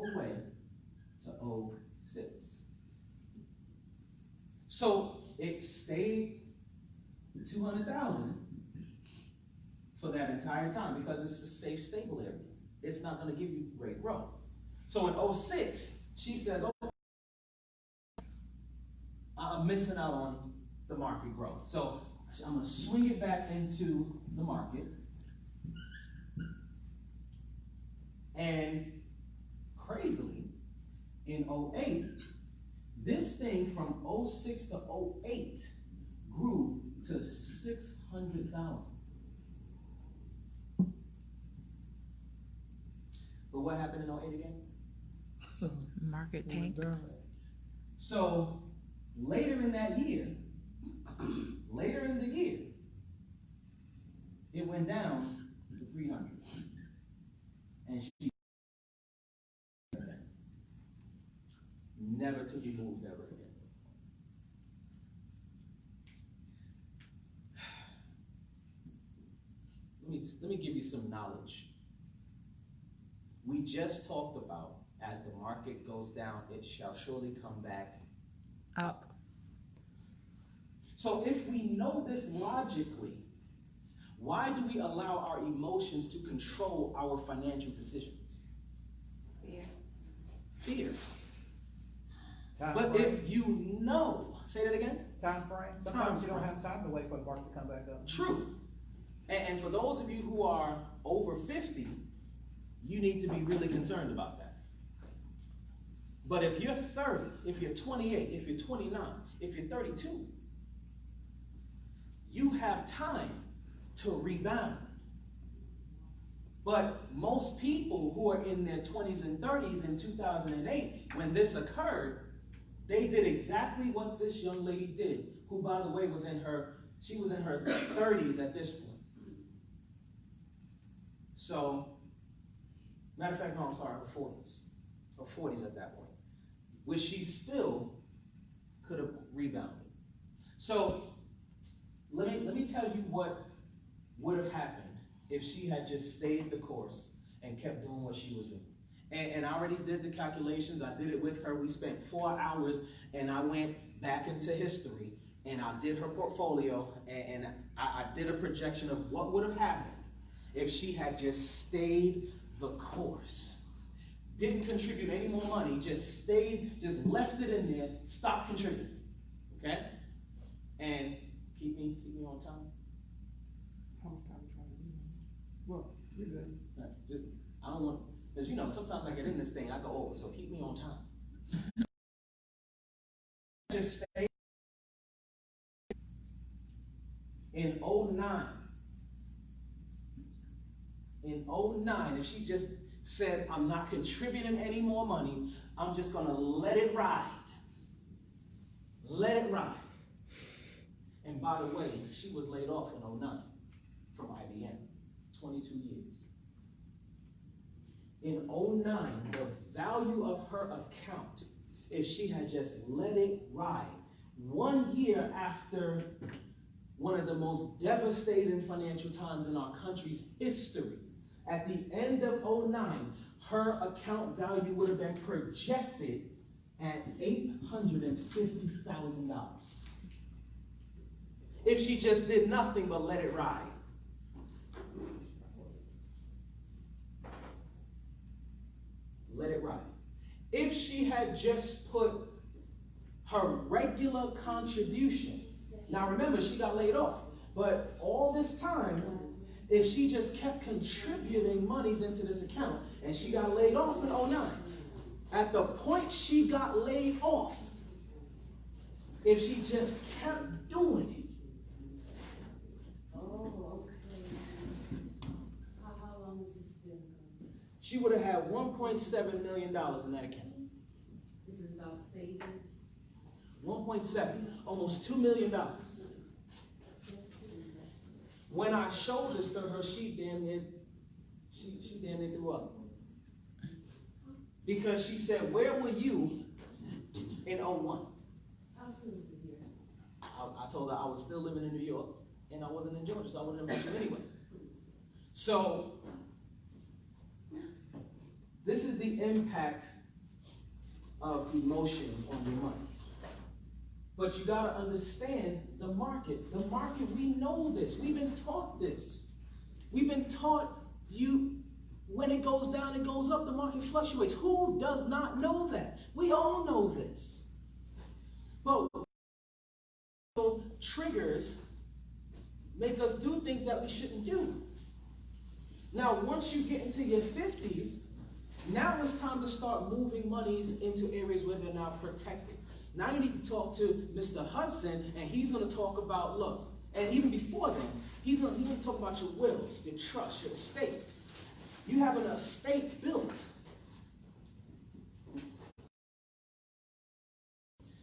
all the way to '06. So it stayed 200,000 for that entire time because it's a safe, stable area. It's not going to give you great growth. So in '06, she says, oh, I'm missing out on the market growth. So I'm going to swing it back into the market. And crazily, in '08, this thing from '06 to '08 grew to 600,000. But what happened in '08 again? Market tanked. So later in that year, it went down to 300. And she never to be moved ever again. Let me give you some knowledge. We just talked about, as the market goes down, it shall surely come back Up. So if we know this logically, why do we allow our emotions to control our financial decisions? Fear. Fear. Time But frame. if you know, say that again? Time frame. Sometimes you don't have time to wait for the market to come back up. True. And for those of you who are over 50, you need to be really concerned about that. But if you're 30, if you're 28, if you're 29, if you're 32, you have time to rebound. But most people who are in their 20s and 30s in 2008, when this occurred, they did exactly what this young lady did, who, by the way, was in her 30s at this point. So, matter of fact, no, I'm sorry, her 40s at that point, which she still could have rebounded. So, let me tell you what would have happened if she had just stayed the course and kept doing what she was doing. And I already did the calculations. I did it with her. We spent 4 hours, and I went back into history, and I did her portfolio, and I did a projection of what would have happened if she had just stayed the course. Didn't contribute any more money, just stayed, just left it in there, stopped contributing, okay? And keep me on time. How much time you trying to do? Well, you're good. I don't want, because you know, sometimes I get in this thing, I go over, so keep me on time. Just stay. In '09, if she just said, I'm not contributing any more money, I'm just gonna let it ride. Let it ride. And by the way, she was laid off in '09 from IBM, 22 years. In '09, the value of her account, if she had just let it ride, 1 year after one of the most devastating financial times in our country's history, at the end of '09, her account value would have been projected at $850,000. If she just did nothing but let it ride. Let it ride. If she had just put her regular contribution, now remember, she got laid off, but all this time, if she just kept contributing monies into this account, and she got laid off in '09, at the point she got laid off, if she just kept doing it, How long has this been? she would have had $1.7 million in that account. This is about savings. 1.7, almost $2 million. When I showed this to her, she damn near threw up. Because she said, where were you in '01? How soon did you hear? I told her I was still living in New York, and I wasn't in Georgia, so I wouldn't have met you anyway. So, This is the impact of emotions on your money. But you gotta understand the market. The market, we know this. We've been taught this. We've been taught when it goes down, it goes up, the market fluctuates. Who does not know that? We all know this. But triggers make us do things that we shouldn't do. Now, once you get into your 50s, now it's time to start moving monies into areas where they're now protected. Now you need to talk to Mr. Hudson, and he's going to talk about, look, and even before then, he's going to talk about your wills, your trust, your estate. You have an estate built.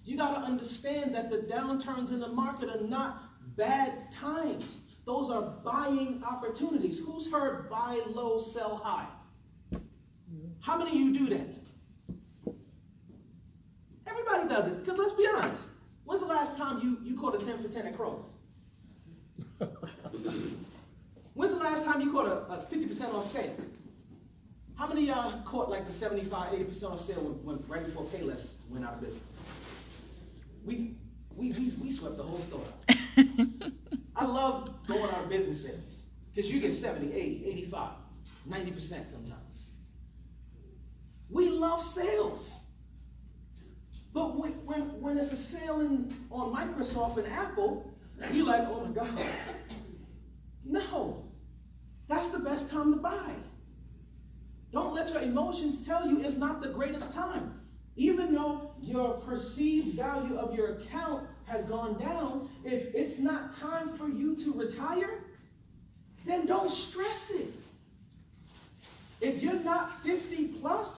You got to understand that the downturns in the market are not bad times. Those are buying opportunities. Who's heard buy low, sell high? How many of you do that? Everybody does it, because let's be honest. When's the last time you caught a 10 for 10 at Kroger? When's the last time you caught a 50% on sale? How many of y'all caught like the 75, 80% on sale when right before Payless went out of business? We swept the whole store out. I love going out of business sales because you get 70, 80, 85, 90% sometimes. We love sales. But when it's a sale on Microsoft and Apple, you're like, oh my God. No, that's the best time to buy. Don't let your emotions tell you it's not the greatest time. Even though your perceived value of your account has gone down, if it's not time for you to retire, then don't stress it. If you're not 50 plus,